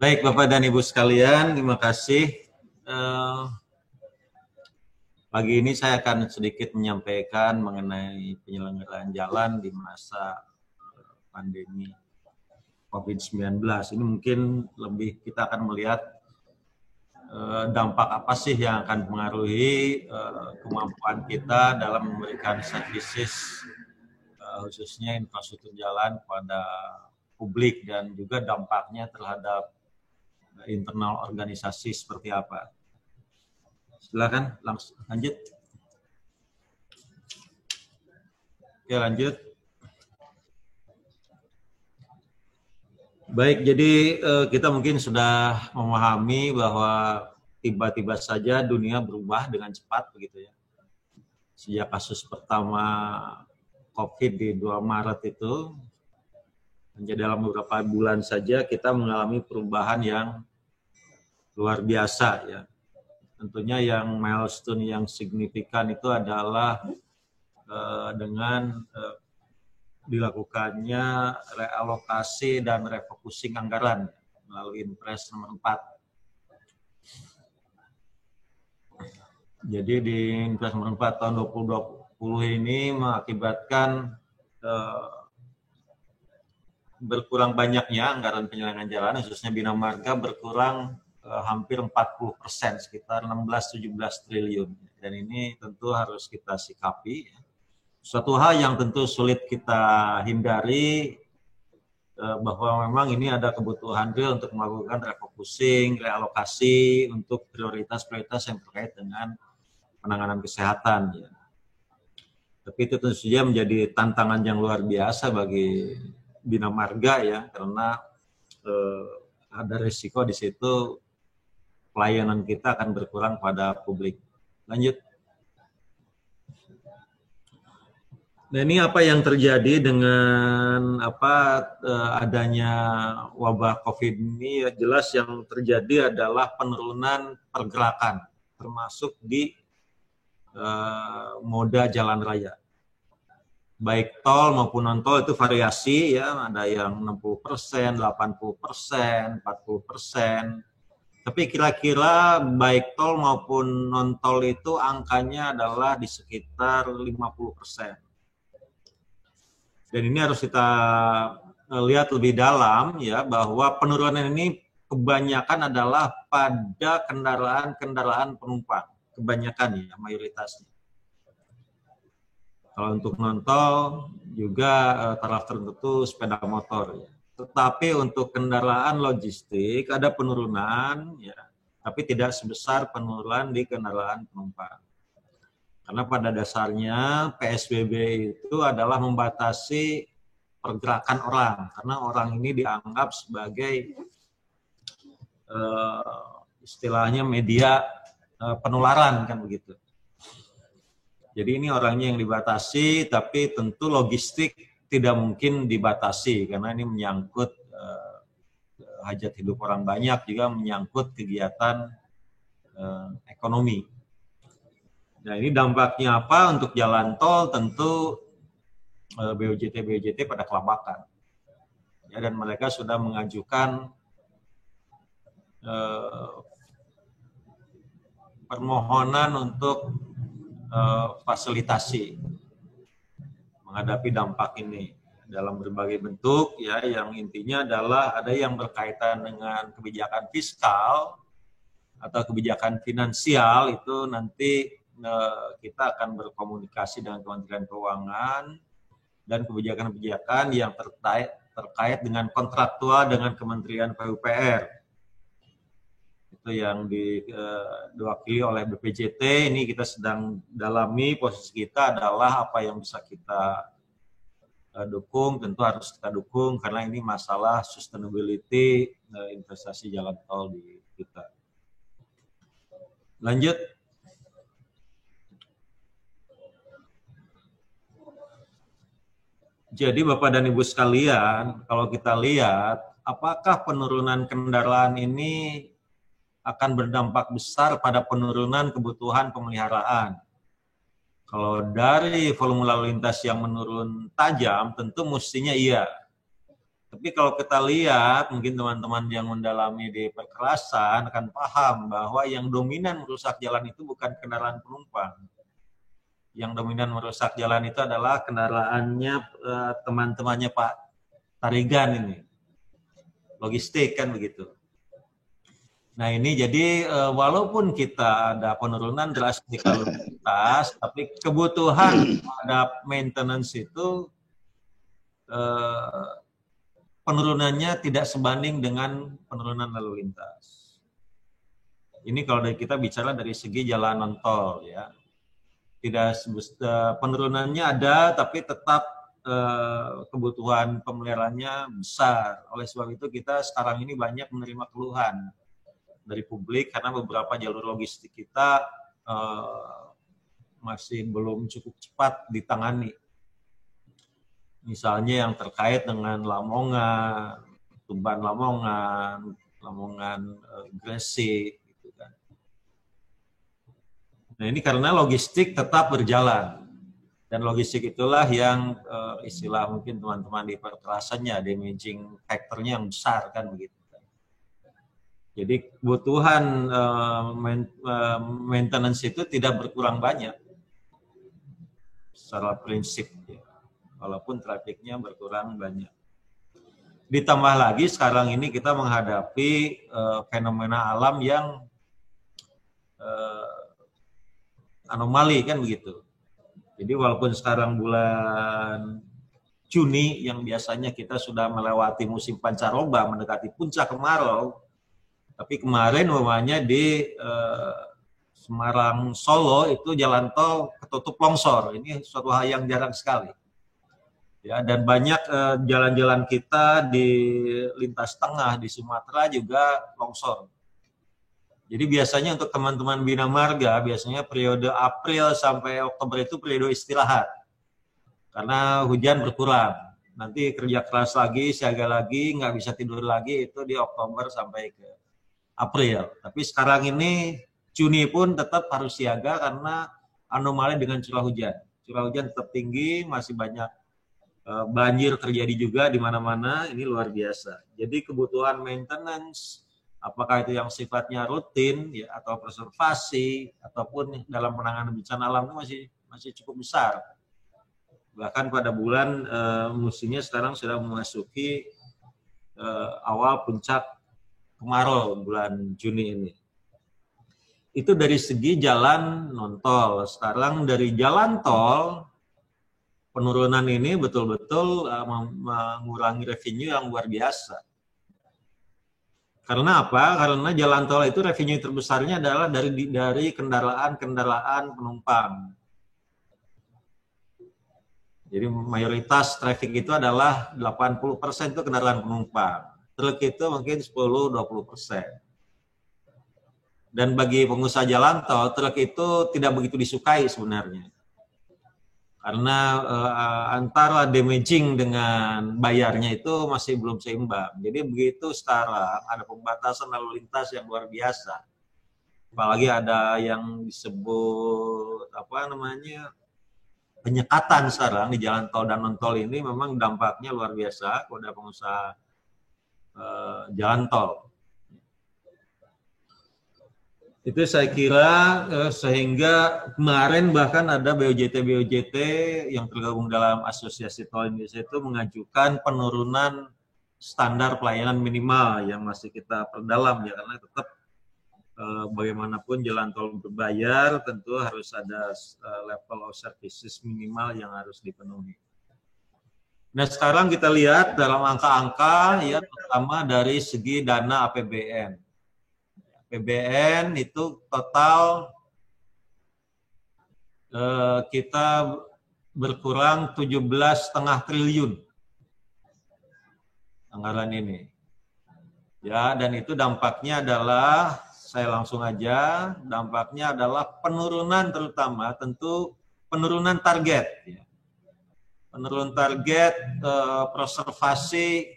Baik, Bapak dan Ibu sekalian, terima kasih. Pagi ini saya akan sedikit menyampaikan mengenai penyelenggaraan jalan di masa pandemi COVID-19. Ini mungkin lebih kita akan melihat dampak apa sih yang akan mempengaruhi kemampuan kita dalam memberikan services khususnya infrastruktur jalan kepada publik dan juga dampaknya terhadap internal organisasi seperti apa. Silakan langsung lanjut. Oke, lanjut. Baik, jadi kita mungkin sudah memahami bahwa tiba-tiba saja dunia berubah dengan cepat begitu ya. Sejak kasus pertama COVID di 2 Maret itu, menjadi dalam beberapa bulan saja kita mengalami perubahan yang luar biasa ya. Tentunya yang milestone yang signifikan itu adalah dengan dilakukannya realokasi dan refocusing anggaran melalui Impres nomor 4. Jadi di Impres nomor 4 tahun 2020 ini mengakibatkan berkurang banyaknya anggaran penyelenggaraan jalan, khususnya Bina Marga berkurang hampir 40%, sekitar 16-17 triliun. Dan ini tentu harus kita sikapi. Suatu hal yang tentu sulit kita hindari, bahwa memang ini ada kebutuhan real untuk melakukan refocusing, realokasi untuk prioritas-prioritas yang terkait dengan penanganan kesehatan. Ya. Tapi itu tentu saja menjadi tantangan yang luar biasa bagi Bina Marga ya, karena ada risiko di situ pelayanan kita akan berkurang pada publik. Lanjut. Nah, ini apa yang terjadi dengan adanya wabah COVID ini? Ya, jelas yang terjadi adalah penurunan pergerakan, termasuk di moda jalan raya. Baik tol maupun non-tol itu variasi ya, ada yang 60%, 80%, 40%. Tapi kira-kira baik tol maupun non-tol itu angkanya adalah di sekitar 50%. Dan ini harus kita lihat lebih dalam ya, bahwa penurunan ini kebanyakan adalah pada kendaraan penumpang, kebanyakan ya, mayoritasnya. Kalau untuk non-tol juga taraf tertentu sepeda motor ya. Tetapi untuk kendaraan logistik ada penurunan ya, tapi tidak sebesar penurunan di kendaraan penumpang. Karena pada dasarnya PSBB itu adalah membatasi pergerakan orang, karena orang ini dianggap sebagai istilahnya media penularan kan begitu. Jadi ini orangnya yang dibatasi, tapi tentu logistik tidak mungkin dibatasi karena ini menyangkut hajat hidup orang banyak, juga menyangkut kegiatan ekonomi. Nah, ini dampaknya apa untuk jalan tol? Tentu BUJT pada kelabakan. Ya, dan mereka sudah mengajukan permohonan untuk fasilitasi menghadapi dampak ini dalam berbagai bentuk ya, yang intinya adalah ada yang berkaitan dengan kebijakan fiskal atau kebijakan finansial. Itu nanti kita akan berkomunikasi dengan Kementerian Keuangan, dan kebijakan-kebijakan yang terkait dengan kontraktual dengan Kementerian PUPR. Itu yang diwakili oleh BPJT. Ini kita sedang dalami. Posisi kita adalah apa yang bisa kita dukung, tentu harus kita dukung karena ini masalah sustainability investasi jalan tol di kita. Lanjut. Jadi Bapak dan Ibu sekalian, kalau kita lihat apakah penurunan kendaraan ini akan berdampak besar pada penurunan kebutuhan pemeliharaan. Kalau dari volume lalu lintas yang menurun tajam, tentu mestinya iya. Tapi kalau kita lihat, mungkin teman-teman yang mendalami di perkerasan akan paham bahwa yang dominan merusak jalan itu bukan kendaraan penumpang. Yang dominan merusak jalan itu adalah kendaraannya teman-temannya Pak Tarigan ini. Logistik kan begitu. Nah ini jadi walaupun kita ada penurunan drastis lalu lintas, tapi kebutuhan terhadap maintenance itu penurunannya tidak sebanding dengan penurunan lalu lintas. Ini kalau dari kita bicara dari segi jalan non tol ya. Tidak penurunannya ada, tapi tetap kebutuhan pemeliharaannya besar. Oleh sebab itu kita sekarang ini banyak menerima keluhan dari publik karena beberapa jalur logistik kita masih belum cukup cepat ditangani. Misalnya yang terkait dengan Lamongan, Tuban Lamongan, Lamongan Gresik, gitu kan. Nah ini karena logistik tetap berjalan, dan logistik itulah yang istilah mungkin teman-teman di perkerasannya damaging factor-nya yang besar kan begitu. Jadi kebutuhan maintenance itu tidak berkurang banyak secara prinsip. Ya. Walaupun trafiknya berkurang banyak. Ditambah lagi sekarang ini kita menghadapi fenomena alam yang anomali kan begitu. Jadi walaupun sekarang bulan Juni yang biasanya kita sudah melewati musim pancaroba mendekati puncak kemarau, tapi kemarin umpamanya di Semarang Solo itu jalan tol ketutup longsor. Ini suatu hal yang jarang sekali. Ya, dan banyak jalan-jalan kita di lintas tengah di Sumatera juga longsor. Jadi biasanya untuk teman-teman Bina Marga, biasanya periode April sampai Oktober itu periode istirahat. Karena hujan berkurang. Nanti kerja keras lagi, siaga lagi, nggak bisa tidur lagi, itu di Oktober sampai ke April. Tapi sekarang ini Juni pun tetap harus siaga karena anomali dengan curah hujan. Curah hujan tetap tinggi, masih banyak banjir terjadi juga di mana-mana, ini luar biasa. Jadi kebutuhan maintenance, apakah itu yang sifatnya rutin ya atau preservasi ataupun dalam penanganan bencana alam itu masih cukup besar. Bahkan pada bulan musimnya sekarang sudah memasuki awal puncak kemarau bulan Juni ini. Itu dari segi jalan non tol. Sekarang dari jalan tol penurunan ini betul-betul mengurangi revenue yang luar biasa. Karena apa? Karena jalan tol itu revenue terbesarnya adalah dari kendaraan penumpang. Jadi mayoritas traffic itu adalah 80% itu kendaraan penumpang. Truk itu mungkin 10-20%. Dan bagi pengusaha jalan tol, truk itu tidak begitu disukai sebenarnya. Karena antara damaging dengan bayarnya itu masih belum seimbang. Jadi begitu sekarang ada pembatasan lalu lintas yang luar biasa. Apalagi ada yang disebut penyekatan sekarang di jalan tol dan non tol ini memang dampaknya luar biasa kepada pengusaha jalan tol. Itu saya kira sehingga kemarin bahkan ada BOJT yang tergabung dalam Asosiasi Tol Indonesia itu mengajukan penurunan standar pelayanan minimal yang masih kita perdalam ya, karena tetap bagaimanapun jalan tol berbayar tentu harus ada level of services minimal yang harus dipenuhi. Nah sekarang kita lihat dalam angka-angka ya, terutama dari segi dana APBN. APBN itu total kita berkurang 17,5 triliun anggaran ini. Ya, dan itu dampaknya adalah, saya langsung aja, dampaknya adalah penurunan terutama tentu penurunan target. Ya. Penurunan target preservasi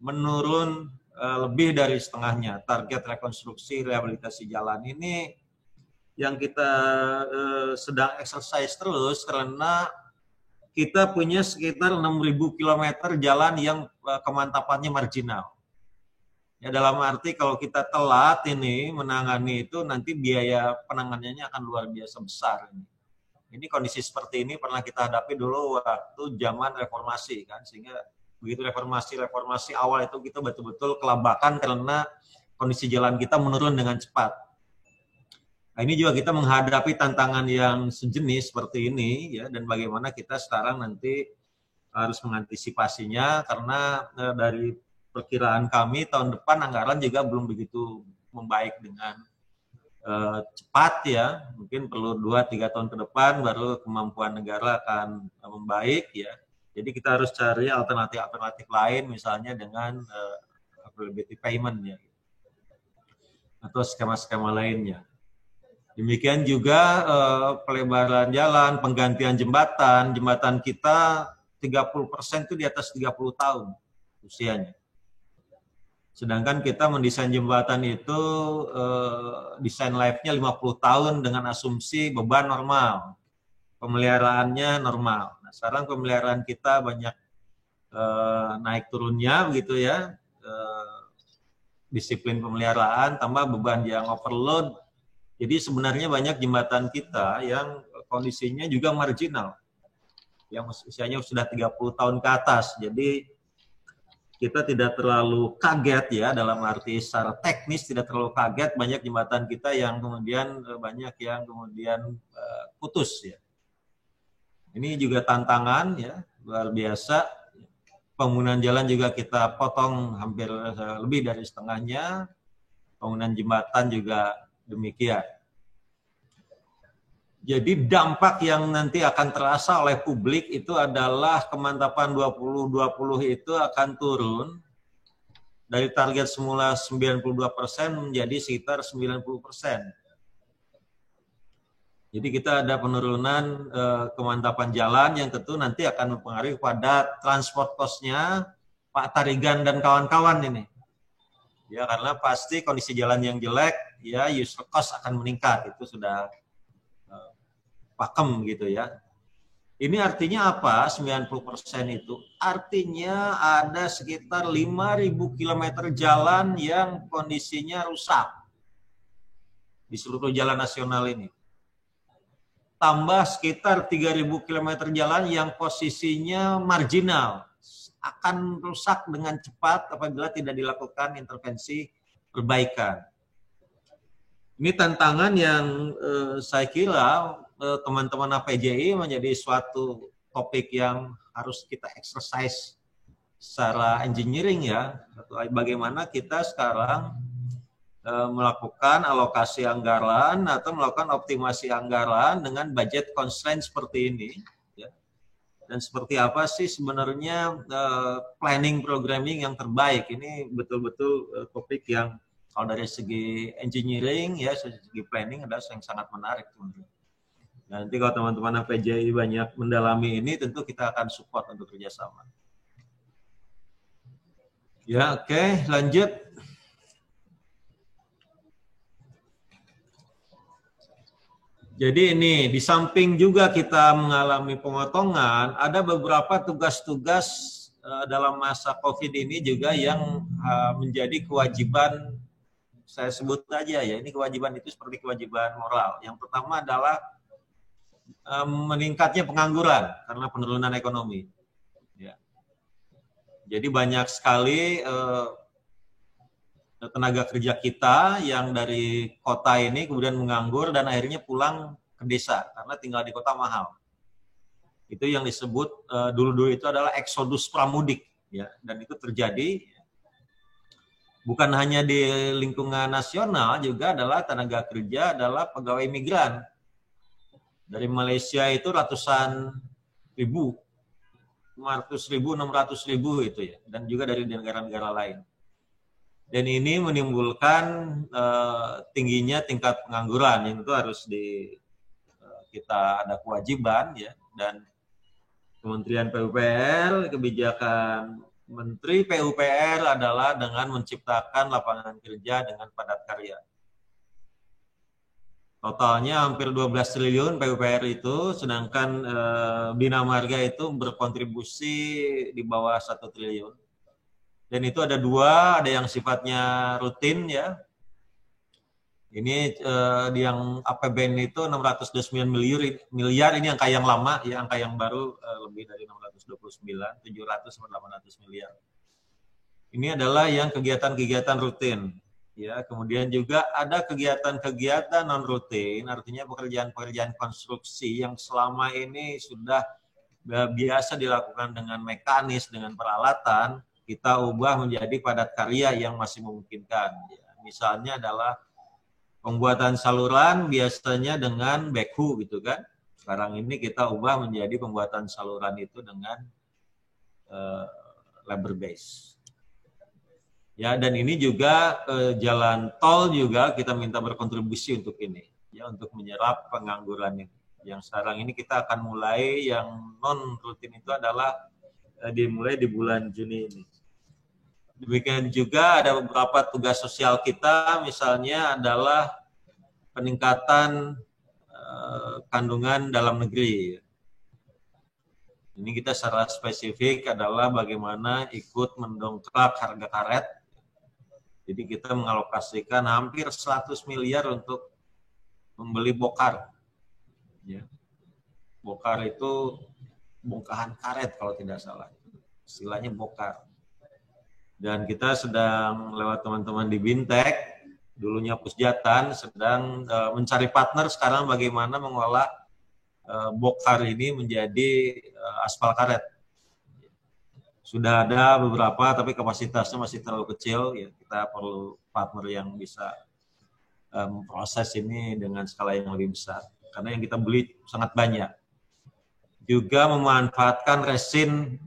menurun lebih dari setengahnya. Target rekonstruksi rehabilitasi jalan ini yang kita sedang exercise terus karena kita punya sekitar 6.000 km jalan yang kemantapannya marginal. Ya, dalam arti kalau kita telat ini menangani itu, nanti biaya penanganannya akan luar biasa besar. Ini kondisi seperti ini pernah kita hadapi dulu waktu zaman reformasi kan, sehingga begitu reformasi awal itu kita betul-betul kelabakan karena kondisi jalan kita menurun dengan cepat. Nah, ini juga kita menghadapi tantangan yang sejenis seperti ini ya, dan bagaimana kita sekarang nanti harus mengantisipasinya, karena dari perkiraan kami tahun depan anggaran juga belum begitu membaik dengan cepat ya, mungkin perlu 2-3 tahun ke depan baru kemampuan negara akan membaik ya. Jadi kita harus cari alternatif lain, misalnya dengan availability payment ya, atau skema-skema lainnya. Demikian juga pelebaran jalan, penggantian jembatan kita 30% itu di atas 30 tahun usianya. Sedangkan kita mendesain jembatan itu desain life-nya 50 tahun dengan asumsi beban normal, pemeliharaannya normal. Nah, sekarang pemeliharaan kita banyak naik turunnya begitu ya, disiplin pemeliharaan tambah beban yang overload. Jadi sebenarnya banyak jembatan kita yang kondisinya juga marginal, yang usianya sudah 30 tahun ke atas. Jadi kita tidak terlalu kaget ya, dalam arti secara teknis tidak terlalu kaget banyak jembatan kita yang kemudian putus ya. Ini juga tantangan ya, luar biasa. Pembangunan jalan juga kita potong hampir lebih dari setengahnya. Pembangunan jembatan juga demikian. Jadi dampak yang nanti akan terasa oleh publik itu adalah kemantapan 2020 itu akan turun dari target semula 92% menjadi sekitar 90%. Jadi kita ada penurunan kemantapan jalan yang tentu nanti akan mempengaruhi pada transport cost-nya Pak Tarigan dan kawan-kawan ini. Ya, karena pasti kondisi jalan yang jelek, ya user cost akan meningkat, itu sudah pakem gitu ya. Ini artinya apa? 90% itu artinya ada sekitar 5.000 km jalan yang kondisinya rusak di seluruh jalan nasional ini. Tambah sekitar 3.000 km jalan yang posisinya marginal, akan rusak dengan cepat apabila tidak dilakukan intervensi perbaikan. Ini tantangan yang saya kira teman-teman APJI menjadi suatu topik yang harus kita exercise secara engineering ya. Bagaimana kita sekarang melakukan alokasi anggaran atau melakukan optimasi anggaran dengan budget constraint seperti ini. Ya. Dan seperti apa sih sebenarnya planning programming yang terbaik. Ini betul-betul topik yang kalau dari segi engineering ya, segi planning adalah yang sangat menarik teman-teman. Nanti kalau teman-teman APJI banyak mendalami ini, tentu kita akan support untuk kerjasama. Ya, oke, lanjut. Jadi ini, di samping juga kita mengalami pemotongan, ada beberapa tugas-tugas dalam masa COVID ini juga yang menjadi kewajiban, saya sebut aja ya, ini kewajiban itu seperti kewajiban moral. Yang pertama adalah meningkatnya pengangguran karena penurunan ekonomi. Ya. Jadi banyak sekali tenaga kerja kita yang dari kota ini kemudian menganggur dan akhirnya pulang ke desa karena tinggal di kota mahal. Itu yang disebut dulu-dulu itu adalah eksodus pramudik, ya, dan itu terjadi bukan hanya di lingkungan nasional, juga adalah tenaga kerja adalah pegawai migran. Dari Malaysia itu ratusan ribu, 500.000, 600.000 itu ya, dan juga dari negara-negara lain. Dan ini menimbulkan tingginya tingkat pengangguran yang itu harus kita ada kewajiban ya, dan Kementerian PUPR, kebijakan Menteri PUPR adalah dengan menciptakan lapangan kerja dengan padat karya. Totalnya hampir 12 triliun PUPR itu, sedangkan Bina Marga itu berkontribusi di bawah 1 triliun. Dan itu ada dua, ada yang sifatnya rutin ya. Ini yang APBN itu 629 miliar, ini angka yang lama, ya angka yang baru lebih dari 629, 700 sampai 800 miliar. Ini adalah yang kegiatan-kegiatan rutin. Ya, kemudian juga ada kegiatan-kegiatan non rutin, artinya pekerjaan-pekerjaan konstruksi yang selama ini sudah biasa dilakukan dengan mekanis, dengan peralatan, kita ubah menjadi padat karya yang masih memungkinkan. Ya, misalnya adalah pembuatan saluran biasanya dengan backhoe gitu kan. Sekarang ini kita ubah menjadi pembuatan saluran itu dengan labor base. Ya, dan ini juga jalan tol juga kita minta berkontribusi untuk ini, ya, untuk menyerap pengangguran ini. Yang sekarang ini kita akan mulai yang non rutin itu adalah dimulai di bulan Juni ini. Demikian juga ada beberapa tugas sosial kita, misalnya adalah peningkatan kandungan dalam negeri. Ini kita secara spesifik adalah bagaimana ikut mendongkrak harga karet. Jadi kita mengalokasikan hampir 100 miliar untuk membeli bokar. Ya. Bokar itu bongkahan karet kalau tidak salah. Istilahnya bokar. Dan kita sedang lewat teman-teman di Bintek, dulunya Pusjatan, sedang mencari partner sekarang bagaimana mengolah bokar ini menjadi aspal karet. Sudah ada beberapa, tapi kapasitasnya masih terlalu kecil. Ya, kita perlu partner yang bisa memproses ini dengan skala yang lebih besar. Karena yang kita beli sangat banyak. Juga memanfaatkan resin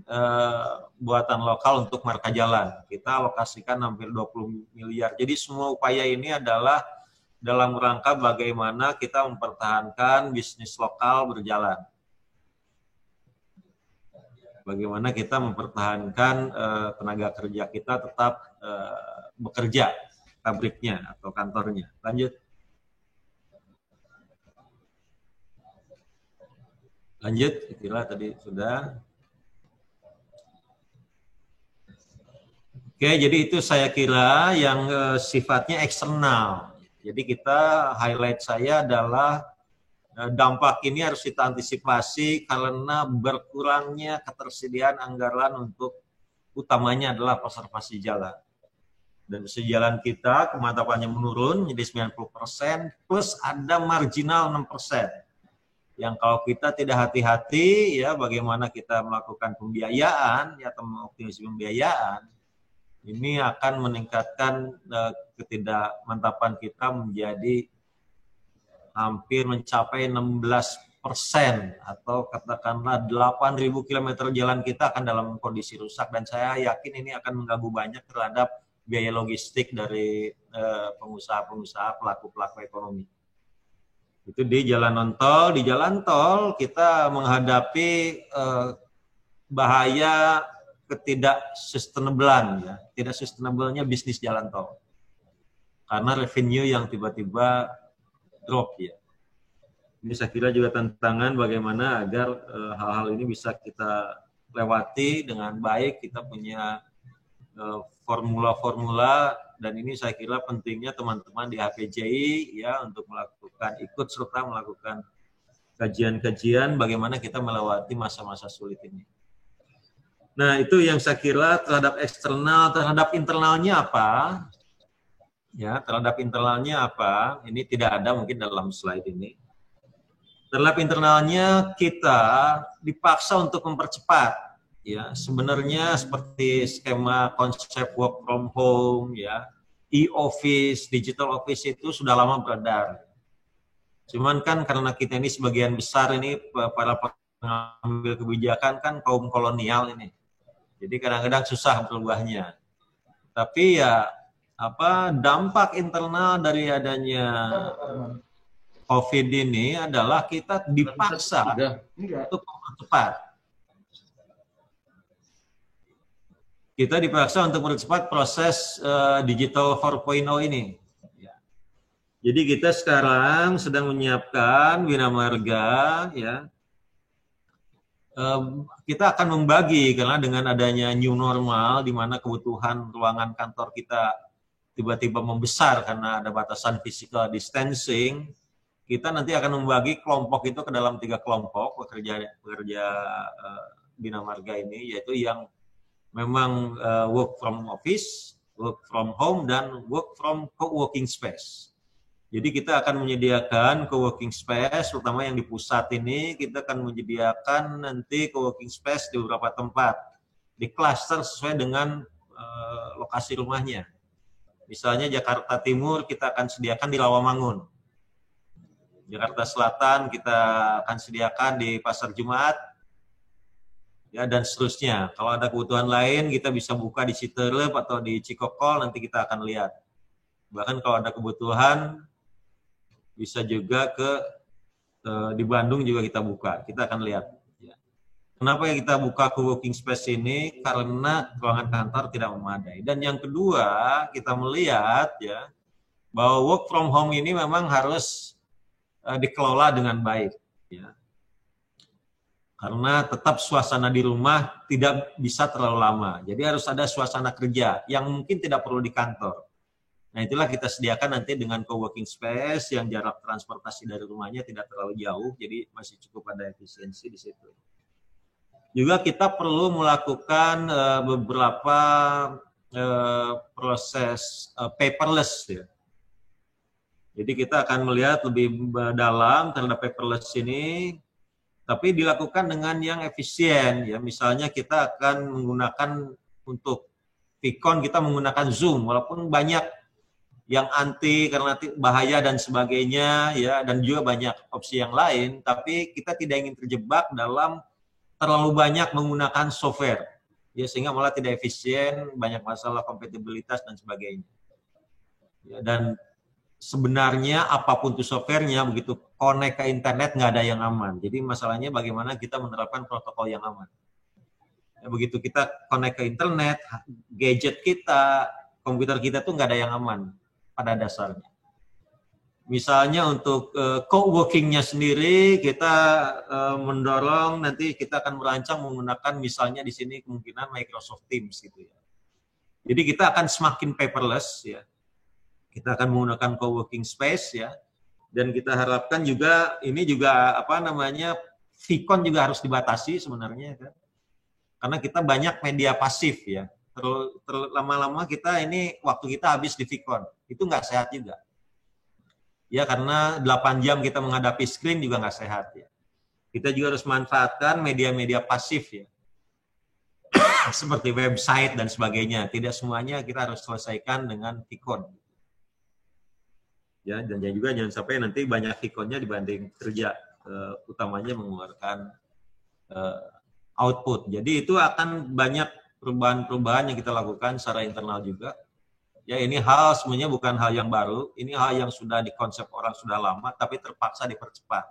buatan lokal untuk marka jalan. Kita alokasikan hampir 20 miliar. Jadi semua upaya ini adalah dalam rangka bagaimana kita mempertahankan bisnis lokal berjalan. Bagaimana kita mempertahankan tenaga kerja kita tetap bekerja, pabriknya atau kantornya. Lanjut. Lanjut, kira tadi sudah. Oke, jadi itu saya kira yang sifatnya eksternal. Jadi kita highlight saya adalah dampak ini harus kita antisipasi karena berkurangnya ketersediaan anggaran untuk utamanya adalah konservasi jalan. Dan jalan kita kemantapannya menurun menjadi 90% plus ada marginal 6%. Yang kalau kita tidak hati-hati ya bagaimana kita melakukan pembiayaan ya atau mengoptimisasi pembiayaan ini akan meningkatkan ketidakmantapan kita menjadi hampir mencapai 16% atau katakanlah 8.000 km jalan kita akan dalam kondisi rusak dan saya yakin ini akan mengganggu banyak terhadap biaya logistik dari pengusaha-pengusaha pelaku-pelaku ekonomi. Itu di jalan non-tol. Di jalan tol kita menghadapi bahaya ketidaksustainablean, ya, tidak sustainable-nya bisnis jalan tol. Karena revenue yang tiba-tiba drop ya. Ini saya kira juga tantangan bagaimana agar hal-hal ini bisa kita lewati dengan baik. Kita punya formula-formula dan ini saya kira pentingnya teman-teman di HPJI ya untuk melakukan ikut serta melakukan kajian-kajian bagaimana kita melewati masa-masa sulit ini. Nah, itu yang saya kira terhadap eksternal, terhadap internalnya apa? Ya, terhadap internalnya apa? Ini tidak ada mungkin dalam slide ini. Terhadap internalnya kita dipaksa untuk mempercepat. Ya, sebenarnya seperti skema konsep work from home, ya, e-office, digital office itu sudah lama beredar. Cuman kan karena kita ini sebagian besar ini para pengambil kebijakan kan kaum kolonial ini. Jadi kadang-kadang susah berubahnya. Tapi ya dampak internal dari adanya COVID ini adalah kita dipaksa untuk mempercepat. Kita dipaksa untuk mempercepat proses digital 4.0 ini. Jadi kita sekarang sedang menyiapkan Bina Marga, ya. Kita akan membagi karena dengan adanya new normal, di mana kebutuhan ruangan kantor kita tiba-tiba membesar karena ada batasan physical distancing. Kita nanti akan membagi kelompok itu ke dalam 3 kelompok pekerja Bina Marga ini, yaitu yang memang work from office, work from home, dan work from co-working space. Jadi kita akan menyediakan co-working space, terutama yang di pusat ini, kita akan menyediakan nanti co-working space di beberapa tempat, di klaster sesuai dengan lokasi rumahnya. Misalnya Jakarta Timur kita akan sediakan di Rawamangun. Jakarta Selatan kita akan sediakan di Pasar Jumat, ya, dan seterusnya. Kalau ada kebutuhan lain, kita bisa buka di Citerlep atau di Cikokol, nanti kita akan lihat. Bahkan kalau ada kebutuhan, bisa juga di Bandung juga kita buka. Kita akan lihat. Ya. Kenapa kita buka co-working space ini? Karena ruangan kantor tidak memadai. Dan yang kedua, kita melihat ya bahwa work from home ini memang harus dikelola dengan baik. Ya. Karena tetap suasana di rumah tidak bisa terlalu lama. Jadi harus ada suasana kerja yang mungkin tidak perlu di kantor. Nah, itulah kita sediakan nanti dengan co-working space yang jarak transportasi dari rumahnya tidak terlalu jauh, jadi masih cukup ada efisiensi di situ. Juga kita perlu melakukan beberapa proses paperless ya. Jadi kita akan melihat lebih dalam terhadap paperless ini, tapi dilakukan dengan yang efisien ya. Misalnya kita akan menggunakan untuk Vicon kita menggunakan Zoom, walaupun banyak yang anti karena bahaya dan sebagainya ya, dan juga banyak opsi yang lain, tapi kita tidak ingin terjebak dalam terlalu banyak menggunakan software ya, sehingga malah tidak efisien, banyak masalah kompatibilitas dan sebagainya ya. Dan sebenarnya apapun itu softwarenya, begitu connect ke internet nggak ada yang aman. Jadi masalahnya bagaimana kita menerapkan protokol yang aman ya, begitu kita connect ke internet, gadget kita, komputer kita tuh nggak ada yang aman pada dasarnya. Misalnya untuk co-working-nya sendiri, kita mendorong nanti kita akan merancang menggunakan misalnya di sini kemungkinan Microsoft Teams gitu ya. Jadi kita akan semakin paperless ya. Kita akan menggunakan co-working space ya. Dan kita harapkan juga ini juga Vicon juga harus dibatasi sebenarnya kan. Karena kita banyak media pasif ya. Lama-lama kita ini waktu kita habis di Vicon, itu nggak sehat juga. Ya karena 8 jam kita menghadapi screen juga nggak sehat ya. Kita juga harus manfaatkan media-media pasif ya. Seperti website dan sebagainya. Tidak semuanya kita harus selesaikan dengan Vicon. Ya, dan juga jangan sampai nanti banyak Viconnya dibanding kerja, utamanya mengeluarkan output. Jadi itu akan banyak perubahan-perubahan yang kita lakukan secara internal juga. Ya ini hal sebenarnya bukan hal yang baru, ini hal yang sudah dikonsep orang sudah lama, tapi terpaksa dipercepat.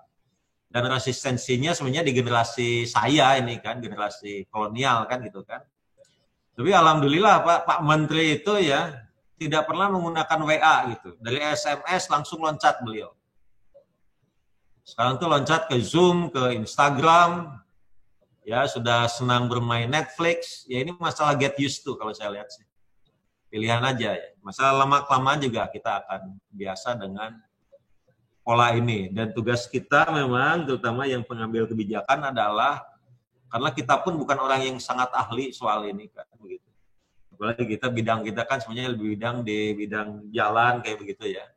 Dan resistensinya sebenarnya di generasi saya ini kan, generasi kolonial kan gitu kan. Tapi alhamdulillah Pak Menteri itu ya tidak pernah menggunakan WA gitu. Dari SMS langsung loncat beliau. Sekarang tuh loncat ke Zoom, ke Instagram, ya sudah senang bermain Netflix, ya ini masalah get used to kalau saya lihat sih. Pilihan aja ya. Masalah lama-kelamaan juga kita akan biasa dengan pola ini. Dan tugas kita memang terutama yang pengambil kebijakan adalah, karena kita pun bukan orang yang sangat ahli soal ini kan begitu. Apalagi bidang kita kan sebenarnya lebih di bidang jalan kayak begitu ya.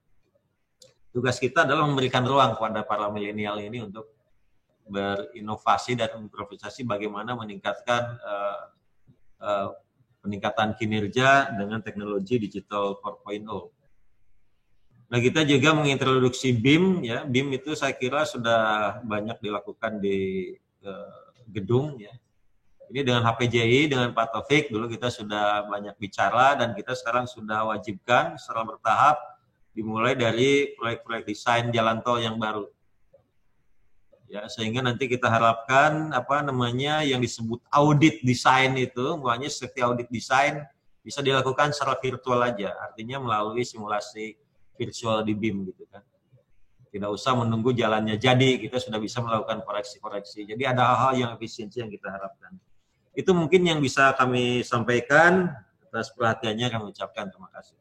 Tugas kita adalah memberikan ruang kepada para milenial ini untuk berinovasi dan improvisasi bagaimana meningkatkan peningkatan kinerja dengan teknologi digital 4.0. Nah, kita juga mengintroduksi BIM ya. BIM itu saya kira sudah banyak dilakukan di gedung ya. Ini dengan HPJI, dengan Pak Taufik dulu kita sudah banyak bicara dan kita sekarang sudah wajibkan secara bertahap dimulai dari proyek-proyek desain jalan tol yang baru. Ya, sehingga nanti kita harapkan yang disebut audit desain itu, makanya setiap audit desain bisa dilakukan secara virtual aja, artinya melalui simulasi virtual di BIM gitu kan. Tidak usah menunggu jalannya jadi, kita sudah bisa melakukan koreksi-koreksi. Jadi ada hal-hal yang efisiensi yang kita harapkan. Itu mungkin yang bisa kami sampaikan. Atas perhatiannya kami ucapkan terima kasih.